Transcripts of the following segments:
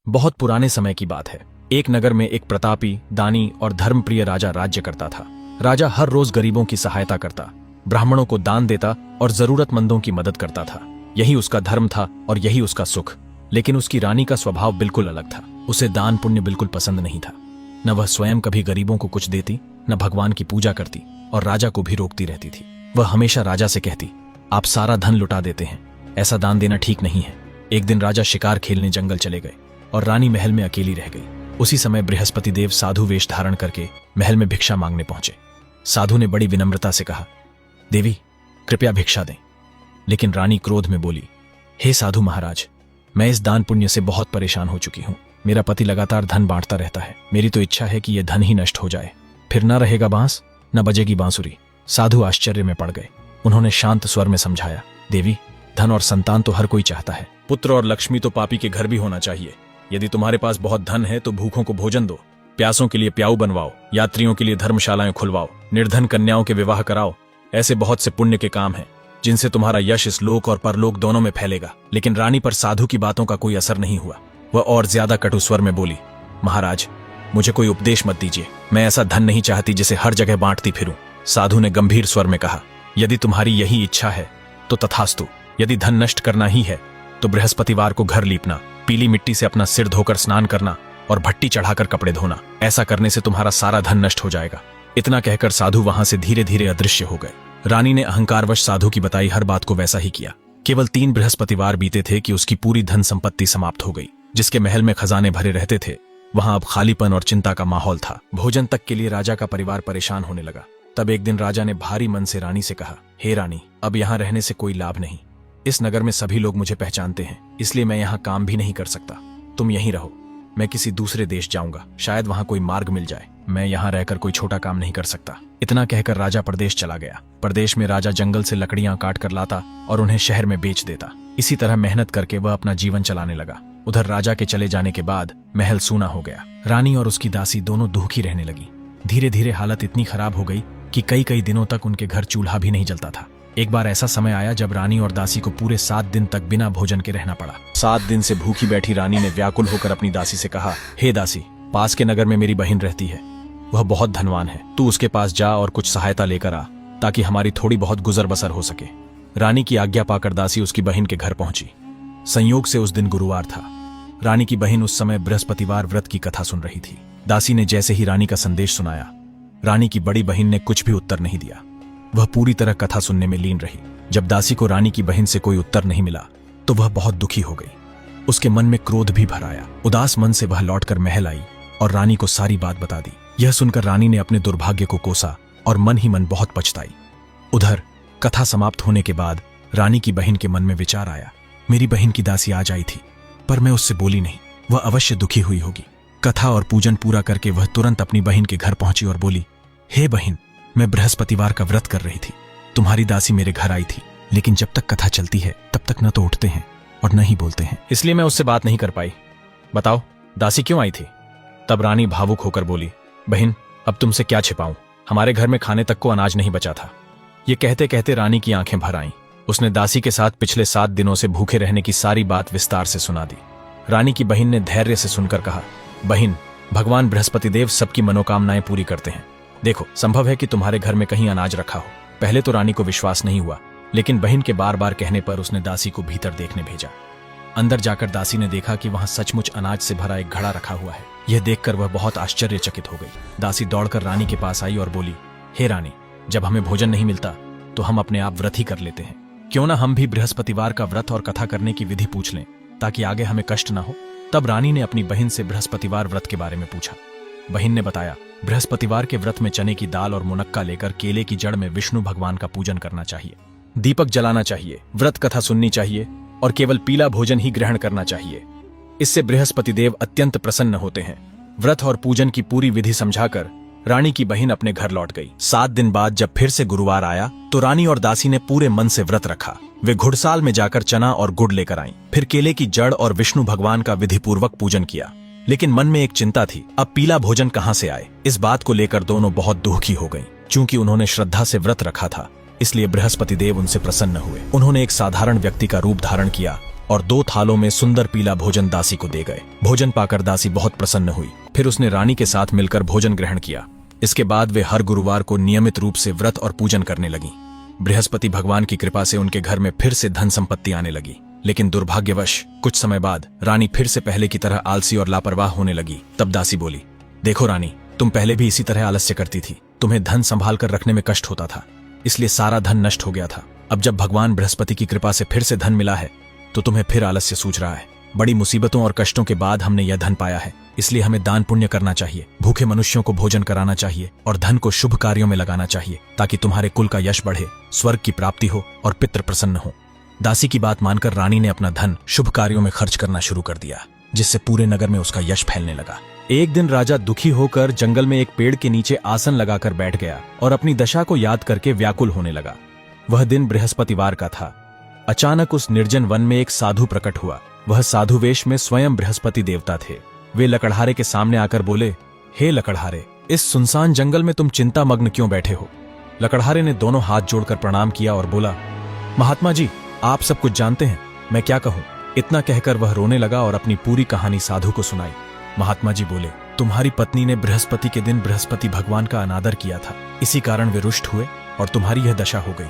बहुत पुराने समय की बात है। एक नगर में एक प्रतापी, दानी और धर्मप्रिय राजा राज्य करता था। राजा हर रोज गरीबों की सहायता करता, ब्राह्मणों को दान देता और जरूरतमंदों की मदद करता था। यही उसका धर्म था और यही उसका सुख। लेकिन उसकी रानी का स्वभाव बिल्कुल अलग था। उसे दान पुण्य बिल्कुल पसंद नहीं था। न वह स्वयं कभी गरीबों को कुछ देती, न भगवान की पूजा करती और राजा को भी रोकती रहती थी। वह हमेशा राजा से कहती, आप सारा धन लुटा देते हैं, ऐसा दान देना ठीक नहीं है। एक दिन राजा शिकार खेलने जंगल चले गए और रानी महल में अकेली रह गई। उसी समय बृहस्पति देव साधु वेश धारण करके महल में भिक्षा मांगने पहुंचे। साधु ने बड़ी विनम्रता से कहा, देवी कृपया भिक्षा दें। लेकिन रानी क्रोध में बोली, हे साधु महाराज, मैं इस दान पुण्य से बहुत परेशान हो चुकी हूं। मेरा पति लगातार धन बांटता रहता है। मेरी तो इच्छा है कि यह धन ही नष्ट हो जाए, फिर न रहेगा बांस न बजेगी बांसुरी। साधु आश्चर्य में पड़ गए। उन्होंने शांत स्वर में समझाया, देवी धन और संतान तो हर कोई चाहता है, पुत्र और लक्ष्मी तो पापी के घर भी होना चाहिए। यदि तुम्हारे पास बहुत धन है तो भूखों को भोजन दो, प्यासों के लिए प्याऊ बनवाओ, यात्रियों के लिए धर्मशालाएं खुलवाओ, निर्धन कन्याओं के विवाह कराओ। ऐसे बहुत से पुण्य के काम हैं जिनसे तुम्हारा यश इस लोक और परलोक दोनों में फैलेगा। लेकिन रानी पर साधु की बातों का कोई असर नहीं हुआ। वह और ज्यादा कटु स्वर में बोली, महाराज मुझे कोई उपदेश मत दीजिए। मैं ऐसा धन नहीं चाहती जिसे हर जगह बांटती फिरूं। साधु ने गंभीर स्वर में कहा, यदि तुम्हारी यही इच्छा है तो तथास्तु। यदि धन नष्ट करना ही है तो बृहस्पतिवार को घर लीपना, पीली मिट्टी से अपना सिर धोकर स्नान करना और भट्टी चढ़ाकर कपड़े धोना। ऐसा करने से तुम्हारा सारा धन नष्ट हो जाएगा। इतना कहकर साधु वहां से धीरे धीरे अदृश्य हो गए। रानी ने अहंकारवश साधु की बताई हर बात को वैसा ही किया। केवल 3 बृहस्पतिवार बीते थे कि उसकी पूरी धन संपत्ति समाप्त हो गई। जिसके महल में खजाने भरे रहते थे वहां अब खालीपन और चिंता का माहौल था। भोजन तक के लिए राजा का परिवार परेशान होने लगा। तब एक दिन राजा ने भारी मन से रानी से कहा, हे रानी, अब यहाँ रहने से कोई लाभ नहीं। इस नगर में सभी लोग मुझे पहचानते हैं, इसलिए मैं यहाँ काम भी नहीं कर सकता। तुम यहीं रहो, मैं किसी दूसरे देश जाऊंगा, शायद वहां कोई मार्ग मिल जाए। मैं यहाँ रहकर कोई छोटा काम नहीं कर सकता। इतना कहकर राजा प्रदेश चला गया। प्रदेश में राजा जंगल से लकड़ियां काट कर लाता और उन्हें शहर में बेच देता। इसी तरह मेहनत करके वह अपना जीवन चलाने लगा। उधर राजा के चले जाने के बाद महल सूना हो गया। रानी और उसकी दासी दोनों दुखी रहने लगी। धीरे धीरे हालत इतनी खराब हो गई कि कई कई दिनों तक उनके घर चूल्हा भी नहीं जलता था। एक बार ऐसा समय आया जब रानी और दासी को पूरे 7 दिन तक बिना भोजन के रहना पड़ा। 7 दिन से भूखी बैठी रानी ने व्याकुल होकर अपनी दासी से कहा, हे दासी, पास के नगर में मेरी बहन रहती है, वह बहुत धनवान है। तू उसके पास जा और कुछ सहायता लेकर आ, ताकि हमारी थोड़ी बहुत गुजर बसर हो सके। रानी की आज्ञा पाकर दासी उसकी बहन के घर पहुंची। संयोग से उस दिन गुरुवार था। रानी की बहन उस समय बृहस्पतिवार व्रत की कथा सुन रही थी। दासी ने जैसे ही रानी का संदेश सुनाया, रानी की बड़ी बहन ने कुछ भी उत्तर नहीं दिया। वह पूरी तरह कथा सुनने में लीन रही। जब दासी को रानी की बहन से कोई उत्तर नहीं मिला तो वह बहुत दुखी हो गई। उसके मन में क्रोध भी भर आया। उदास मन से वह लौटकर महल आई और रानी को सारी बात बता दी। यह सुनकर रानी ने अपने दुर्भाग्य को कोसा और मन ही मन बहुत पछताई। उधर कथा समाप्त होने के बाद रानी की बहन के मन में विचार आया, मेरी बहन की दासी आज आई थी पर मैं उससे बोली नहीं, वह अवश्य दुखी हुई होगी। कथा और पूजन पूरा करके वह तुरंत अपनी बहन के घर पहुंची और बोली, हे बहन, मैं बृहस्पतिवार का व्रत कर रही थी। तुम्हारी दासी मेरे घर आई थी, लेकिन जब तक कथा चलती है तब तक न तो उठते हैं और न ही बोलते हैं, इसलिए मैं उससे बात नहीं कर पाई। बताओ दासी क्यों आई थी? तब रानी भावुक होकर बोली, बहन, अब तुमसे क्या छिपाऊं, हमारे घर में खाने तक को अनाज नहीं बचा था। ये कहते कहते रानी की आंखें भर आईं। उसने दासी के साथ पिछले 7 दिनों से भूखे रहने की सारी बात विस्तार से सुना दी। रानी की बहन ने धैर्य से सुनकर कहा, बहन, भगवान बृहस्पति देव सबकी मनोकामनाएं पूरी करते हैं। देखो, संभव है कि तुम्हारे घर में कहीं अनाज रखा हो। पहले तो रानी को विश्वास नहीं हुआ, लेकिन बहन के बार बार कहने पर उसने दासी को भीतर देखने भेजा। अंदर जाकर दासी ने देखा कि वहां सचमुच अनाज से भरा एक घड़ा रखा हुआ है। यह देखकर वह बहुत आश्चर्यचकित हो गई। दासी दौड़कर रानी के पास आई और बोली, हे रानी, जब हमें भोजन नहीं मिलता तो हम अपने आप व्रत ही कर लेते हैं। क्यों ना हम भी बृहस्पतिवार का व्रत और कथा करने की विधि पूछ लें, ताकि आगे हमें कष्ट ना हो। तब रानी ने अपनी बहन से बृहस्पतिवार व्रत के बारे में पूछा। बहन ने बताया, बृहस्पतिवार के व्रत में चने की दाल और मुनक्का लेकर केले की जड़ में विष्णु भगवान का पूजन करना चाहिए, दीपक जलाना चाहिए, व्रत कथा सुननी चाहिए और केवल पीला भोजन ही ग्रहण करना चाहिए। इससे बृहस्पति देव अत्यंत प्रसन्न होते हैं। व्रत और पूजन की पूरी विधि समझाकर रानी की बहन अपने घर लौट गई। 7 दिन बाद जब फिर से गुरुवार आया तो रानी और दासी ने पूरे मन से व्रत रखा। वे घुड़साल में जाकर चना और गुड़ लेकर आईं, फिर केले की जड़ और विष्णु भगवान का विधिपूर्वक पूजन किया। लेकिन मन में एक चिंता थी, अब पीला भोजन कहां से आए। इस बात को लेकर दोनों बहुत दुखी हो गईं। चूंकि उन्होंने श्रद्धा से व्रत रखा था, इसलिए बृहस्पति देव उनसे प्रसन्न हुए। उन्होंने एक साधारण व्यक्ति का रूप धारण किया और 2 थालों में सुंदर पीला भोजन दासी को दे गए। भोजन पाकर दासी बहुत प्रसन्न हुई। फिर उसने रानी के साथ मिलकर भोजन ग्रहण किया। इसके बाद वे हर गुरुवार को नियमित रूप से व्रत और पूजन करने लगी। बृहस्पति भगवान की कृपा से उनके घर में फिर से धन संपत्ति आने लगी। लेकिन दुर्भाग्यवश कुछ समय बाद रानी फिर से पहले की तरह आलसी और लापरवाह होने लगी। तब दासी बोली, देखो रानी, तुम पहले भी इसी तरह आलस्य करती थी। तुम्हें धन संभाल कर रखने में कष्ट होता था, इसलिए सारा धन नष्ट हो गया था। अब जब भगवान बृहस्पति की कृपा से फिर से धन मिला है तो तुम्हें फिर आलस्य सूझ रहा है। बड़ी मुसीबतों और कष्टों के बाद हमने यह धन पाया है, इसलिए हमें दान पुण्य करना चाहिए, भूखे मनुष्यों को भोजन कराना चाहिए और धन को शुभ कार्यों में लगाना चाहिए, ताकि तुम्हारे कुल का यश बढ़े, स्वर्ग की प्राप्ति हो और पितृ प्रसन्न हो। दासी की बात मानकर रानी ने अपना धन शुभ कार्यों में खर्च करना शुरू कर दिया, जिससे पूरे नगर में उसका यश फैलने लगा। एक दिन राजा दुखी होकर जंगल में एक पेड़ के नीचे आसन लगाकर बैठ गया और अपनी दशा को याद करके व्याकुल होने लगा। वह दिन बृहस्पतिवार का था। अचानक उस निर्जन वन में एक साधु प्रकट हुआ। वह साधु वेश में स्वयं बृहस्पति देवता थे। वे लकड़हारे के सामने आकर बोले, हे लकड़हारे, इस सुनसान जंगल में तुम चिंता मग्न क्यों बैठे हो? लकड़हारे ने दोनों हाथ जोड़कर प्रणाम किया और बोला, महात्मा जी, आप सब कुछ जानते हैं, मैं क्या कहूं? इतना कहकर वह रोने लगा और अपनी पूरी कहानी साधु को सुनाई। महात्मा जी बोले, तुम्हारी पत्नी ने बृहस्पति के दिन बृहस्पति भगवान का अनादर किया था, इसी कारण वे रुष्ट हुए और तुम्हारी यह दशा हो गई।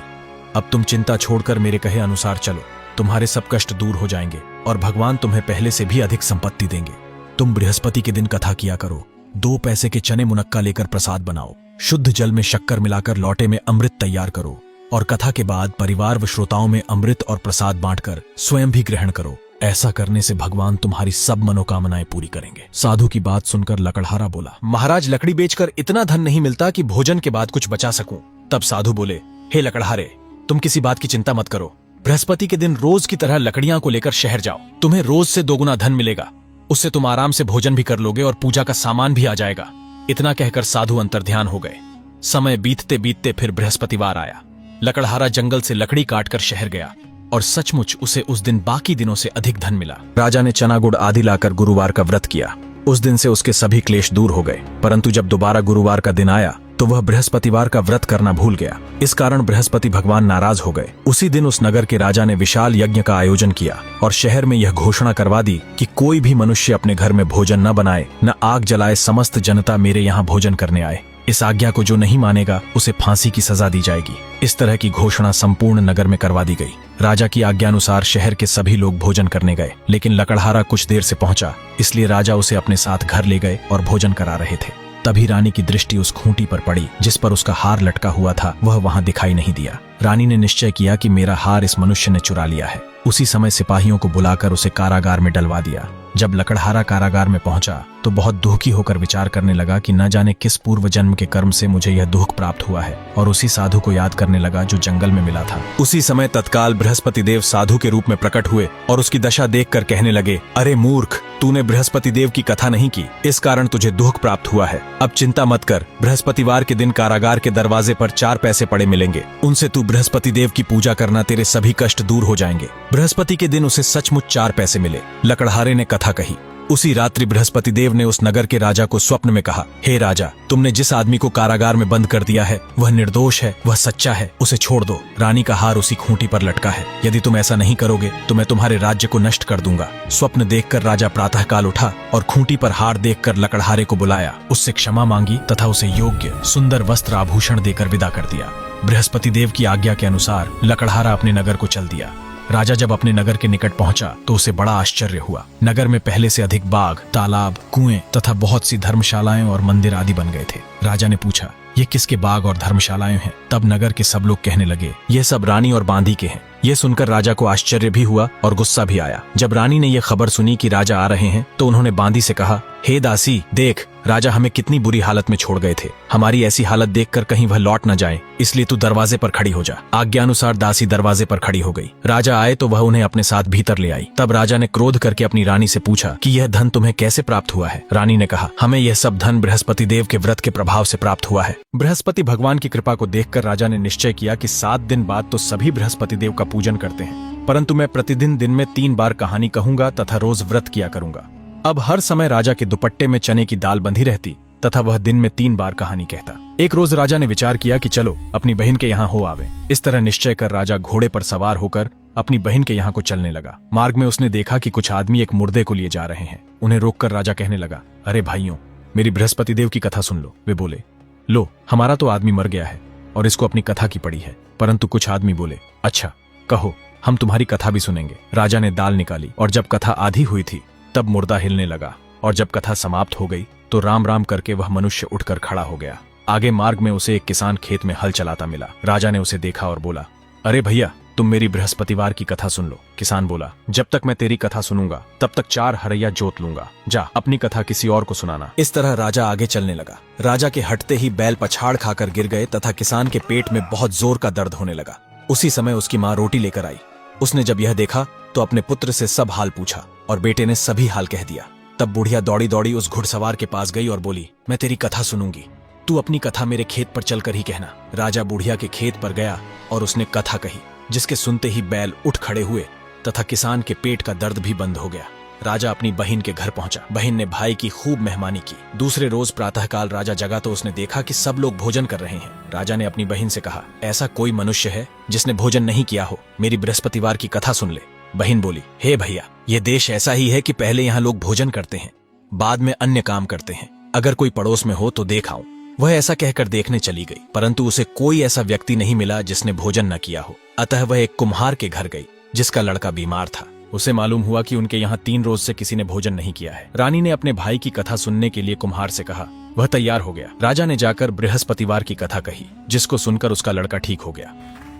अब तुम चिंता छोड़कर मेरे कहे अनुसार चलो, तुम्हारे सब कष्ट दूर हो जाएंगे और भगवान तुम्हें पहले से भी अधिक संपत्ति देंगे। तुम बृहस्पति के दिन कथा किया करो, 2 पैसे के चने मुनक्का लेकर प्रसाद बनाओ, शुद्ध जल में शक्कर मिलाकर लौटे में अमृत तैयार करो और कथा के बाद परिवार व श्रोताओं में अमृत और प्रसाद बांटकर स्वयं भी ग्रहण करो। ऐसा करने से भगवान तुम्हारी सब मनोकामनाएं पूरी करेंगे। साधु की बात सुनकर लकड़हारा बोला, महाराज, लकड़ी बेचकर इतना धन नहीं मिलता कि भोजन के बाद कुछ बचा सकूं। तब साधु बोले, हे लकड़हारे, तुम किसी बात की चिंता मत करो। बृहस्पति के दिन रोज की तरह लकड़ियां को लेकर शहर जाओ, तुम्हें रोज से 2 गुना धन मिलेगा। उससे तुम आराम से भोजन भी कर लोगे और पूजा का सामान भी आ जाएगा। इतना कहकर साधु अंतर्ध्यान हो गए। समय बीतते बीतते फिर बृहस्पतिवार आया। लकड़हारा जंगल से लकड़ी काटकर शहर गया और सचमुच उसे उस दिन बाकी दिनों से अधिक धन मिला। राजा ने चना गुड़ आदि लाकर गुरुवार का व्रत किया। उस दिन से उसके सभी क्लेश दूर हो गए। परंतु जब दोबारा गुरुवार का दिन आया तो वह बृहस्पतिवार का व्रत करना भूल गया। इस कारण बृहस्पति भगवान नाराज हो गए। उसी दिन उस नगर के राजा ने विशाल यज्ञ का आयोजन किया और शहर में यह घोषणा करवा दी कि कोई भी मनुष्य अपने घर में भोजन न बनाए, न आग जलाए, समस्त जनता मेरे यहाँ भोजन करने आए। इस आज्ञा को जो नहीं मानेगा उसे फांसी की सजा दी जाएगी। इस तरह की घोषणा संपूर्ण नगर में करवा दी गई। राजा की आज्ञानुसार शहर के सभी लोग भोजन करने गए, लेकिन लकड़हारा कुछ देर से पहुंचा, इसलिए राजा उसे अपने साथ घर ले गए और भोजन करा रहे थे। तभी रानी की दृष्टि उस खूंटी पर पड़ी जिस पर उसका हार लटका हुआ था। वह वहां दिखाई नहीं दिया। रानी ने निश्चय किया कि मेरा हार इस मनुष्य ने चुरा लिया है। उसी समय सिपाहियों को बुलाकर उसे कारागार में डलवा दिया। जब लकड़हारा कारागार में पहुंचा तो बहुत दुखी होकर विचार करने लगा कि न जाने किस पूर्व जन्म के कर्म से मुझे यह दुख प्राप्त हुआ है, और उसी साधु को याद करने लगा जो जंगल में मिला था। उसी समय तत्काल बृहस्पति देव साधु के रूप में प्रकट हुए और उसकी दशा देखकर कहने लगे, अरे मूर्ख, तूने बृहस्पति देव की कथा नहीं की, इस कारण तुझे दुख प्राप्त हुआ है। अब चिंता मत कर, बृहस्पतिवार के दिन कारागार के दरवाजे पर 4 पैसे पड़े मिलेंगे, उनसे तू बृहस्पति देव की पूजा करना, तेरे सभी कष्ट दूर हो जाएंगे। बृहस्पति के दिन उसे सचमुच 4 पैसे मिले। लकड़हारे ने कथा कही। उसी रात्रि बृहस्पति देव ने उस नगर के राजा को स्वप्न में कहा, हे राजा, तुमने जिस आदमी को कारागार में बंद कर दिया है वह निर्दोष है, वह सच्चा है, उसे छोड़ दो। रानी का हार उसी खूंटी पर लटका है। यदि तुम ऐसा नहीं करोगे तो मैं तुम्हारे राज्य को नष्ट कर दूंगा। स्वप्न देखकर राजा प्रातःकाल उठा और खूंटी पर हार देखकर लकड़हारे को बुलाया, उससे क्षमा मांगी तथा उसे योग्य सुंदर वस्त्र आभूषण देकर विदा कर दिया। बृहस्पति देव की आज्ञा के अनुसार लकड़हारा अपने नगर को चल दिया। राजा जब अपने नगर के निकट पहुंचा तो उसे बड़ा आश्चर्य हुआ। नगर में पहले से अधिक बाग, तालाब, कुएं तथा बहुत सी धर्मशालाएं और मंदिर आदि बन गए थे। राजा ने पूछा, ये किसके बाग और धर्मशालाएं हैं? तब नगर के सब लोग कहने लगे, ये सब रानी और बांदी के हैं। ये सुनकर राजा को आश्चर्य भी हुआ और गुस्सा भी आया। जब रानी ने यह खबर सुनी कि राजा आ रहे हैं तो उन्होंने बांदी से कहा, हे दासी, देख, राजा हमें कितनी बुरी हालत में छोड़ गए थे। हमारी ऐसी हालत देखकर कहीं वह लौट न जाए, इसलिए तू दरवाजे पर खड़ी हो जा। आज्ञानुसार दासी दरवाजे पर खड़ी हो गई। राजा आए तो वह उन्हें अपने साथ भीतर ले आई। तब राजा ने क्रोध करके अपनी रानी से पूछा कि यह धन तुम्हें कैसे प्राप्त हुआ है? रानी ने कहा, हमें यह सब धन बृहस्पति देव के व्रत के प्रभाव से प्राप्त हुआ है। बृहस्पति भगवान की कृपा को देखकर राजा ने निश्चय किया कि 7 दिन बाद तो सभी बृहस्पति देव का पूजन करते हैं, परंतु मैं प्रतिदिन दिन में 3 बार कहानी कहूंगा तथा रोज व्रत किया करूंगा। अब हर समय राजा के दुपट्टे में चने की दाल बंधी रहती तथा वह दिन में 3 बार कहानी कहता। एक रोज राजा ने विचार किया कि चलो अपनी बहन के यहाँ हो आवे। इस तरह निश्चय कर राजा घोड़े पर सवार होकर अपनी बहन के यहाँ को चलने लगा। मार्ग में उसने देखा कि कुछ आदमी एक मुर्दे को लिए जा रहे हैं। उन्हें रोककर राजा कहने लगा, अरे भाइयों, मेरी बृहस्पति देव की कथा सुन लो। वे बोले, लो, हमारा तो आदमी मर गया है और इसको अपनी कथा की पड़ी है। परंतु कुछ आदमी बोले, अच्छा कहो, हम तुम्हारी कथा भी सुनेंगे। राजा ने दाल निकाली और जब कथा आधी हुई थी तब मुर्दा हिलने लगा और जब कथा समाप्त हो गई तो राम राम करके वह मनुष्य उठकर खड़ा हो गया। आगे मार्ग में उसे एक किसान खेत में हल चलाता मिला। राजा ने उसे देखा और बोला, अरे भैया, तुम मेरी बृहस्पतिवार की कथा सुन लो। किसान बोला, जब तक मैं तेरी कथा सुनूंगा तब तक 4 हरैया जोत लूंगा। जा, अपनी कथा किसी और को सुनाना। इस तरह राजा आगे चलने लगा। राजा के हटते ही बैल पछाड़ खाकर गिर गए तथा किसान के पेट में बहुत जोर का दर्द होने लगा। उसी समय उसकी माँ रोटी लेकर आई। उसने जब यह देखा तो अपने पुत्र से सब हाल पूछा और बेटे ने सभी हाल कह दिया। तब बुढ़िया दौड़ी दौड़ी उस घुड़सवार के पास गई और बोली, मैं तेरी कथा सुनूंगी, तू अपनी कथा मेरे खेत पर चलकर ही कहना। राजा बुढ़िया के खेत पर गया और उसने कथा कही, जिसके सुनते ही बैल उठ खड़े हुए तथा किसान के पेट का दर्द भी बंद हो गया। राजा अपनी बहन के घर पहुंचा। बहन ने भाई की खूब मेहमानी की। दूसरे रोज प्रातःकाल राजा जगा तो उसने देखा कि सब लोग भोजन कर रहे हैं। राजा ने अपनी बहन से कहा, ऐसा कोई मनुष्य है जिसने भोजन नहीं किया हो? मेरी बृहस्पतिवार की कथा सुन ले। बहन बोली, हे भैया, ये देश ऐसा ही है कि पहले यहाँ लोग भोजन करते हैं, बाद में अन्य काम करते हैं। अगर कोई पड़ोस में हो तो देख आऊं। वह ऐसा कहकर देखने चली गई, परंतु उसे कोई ऐसा व्यक्ति नहीं मिला जिसने भोजन न किया हो। अतः वह एक कुम्हार के घर गई जिसका लड़का बीमार था। उसे मालूम हुआ कि उनके यहाँ 3 रोज से किसी ने भोजन नहीं किया है। रानी ने अपने भाई की कथा सुनने के लिए कुम्हार से कहा। वह तैयार हो गया। राजा ने जाकर बृहस्पतिवार की कथा कही, जिसको सुनकर उसका लड़का ठीक हो गया।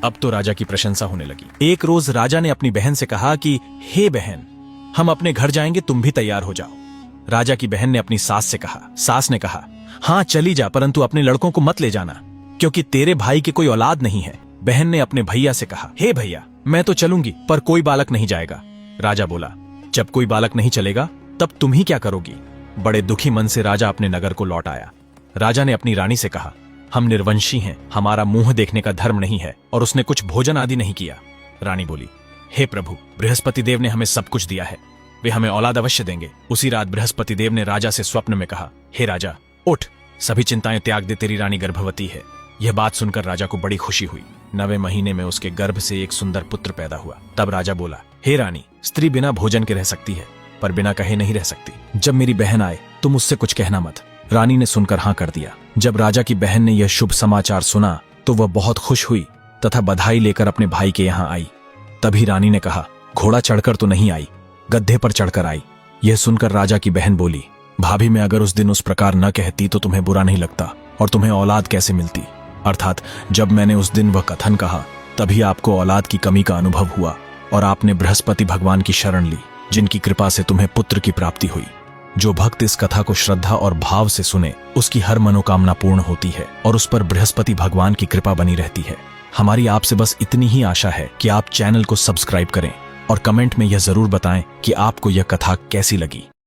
अब तो राजा की प्रशंसा होने लगी। एक रोज राजा ने अपनी बहन से कहा कि हे बहन, हम अपने घर जाएंगे, तुम भी तैयार हो जाओ। राजा की बहन ने अपनी सास से कहा। सास ने कहा, हाँ चली जा, परंतु अपने लड़कों को मत ले जाना, क्योंकि तेरे भाई की कोई औलाद नहीं है। बहन ने अपने भैया से कहा, हे भैया, मैं तो चलूंगी, पर कोई बालक नहीं जाएगा। राजा बोला, जब कोई बालक नहीं चलेगा तब तुम ही क्या करोगी? बड़े दुखी मन से राजा अपने नगर को लौट आया। राजा ने अपनी रानी से कहा, हम निर्वंशी हैं, हमारा मुंह देखने का धर्म नहीं है, और उसने कुछ भोजन आदि नहीं किया। रानी बोली, हे प्रभु, बृहस्पति देव ने हमें सब कुछ दिया है, वे हमें औलाद अवश्य देंगे। उसी रात बृहस्पति देव ने राजा से स्वप्न में कहा, हे राजा, उठ, सभी चिंताएं त्याग दे, तेरी रानी गर्भवती है। यह बात सुनकर राजा को बड़ी खुशी हुई। 9वें महीने में उसके गर्भ से एक सुंदर पुत्र पैदा हुआ। तब राजा बोला, हे रानी, स्त्री बिना भोजन के रह सकती है, पर बिना कहे नहीं रह सकती। जब मेरी बहन आए तुम उससे कुछ कहना मत। रानी ने सुनकर हाँ कर दिया। जब राजा की बहन ने यह शुभ समाचार सुना तो वह बहुत खुश हुई तथा बधाई लेकर अपने भाई के यहाँ आई। तभी रानी ने कहा, घोड़ा चढ़कर तो नहीं आई, गड्ढे पर चढ़कर आई। यह सुनकर राजा की बहन बोली, भाभी, मैं अगर उस दिन उस प्रकार न कहती तो तुम्हें बुरा नहीं लगता, और तुम्हें औलाद कैसे मिलती? अर्थात जब मैंने उस दिन वह कथन कहा तभी आपको औलाद की कमी का अनुभव हुआ और आपने बृहस्पति भगवान की शरण ली, जिनकी कृपा से तुम्हें पुत्र की प्राप्ति हुई। जो भक्त इस कथा को श्रद्धा और भाव से सुने, उसकी हर मनोकामना पूर्ण होती है और उस पर बृहस्पति भगवान की कृपा बनी रहती है। हमारी आपसे बस इतनी ही आशा है कि आप चैनल को सब्सक्राइब करें और कमेंट में यह जरूर बताएं कि आपको यह कथा कैसी लगी।